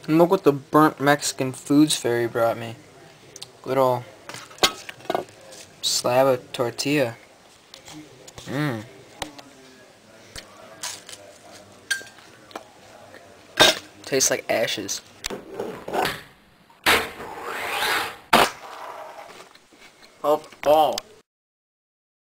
And look what the burnt Mexican foods fairy brought me. Little slab of tortilla. Mmm. Tastes like ashes.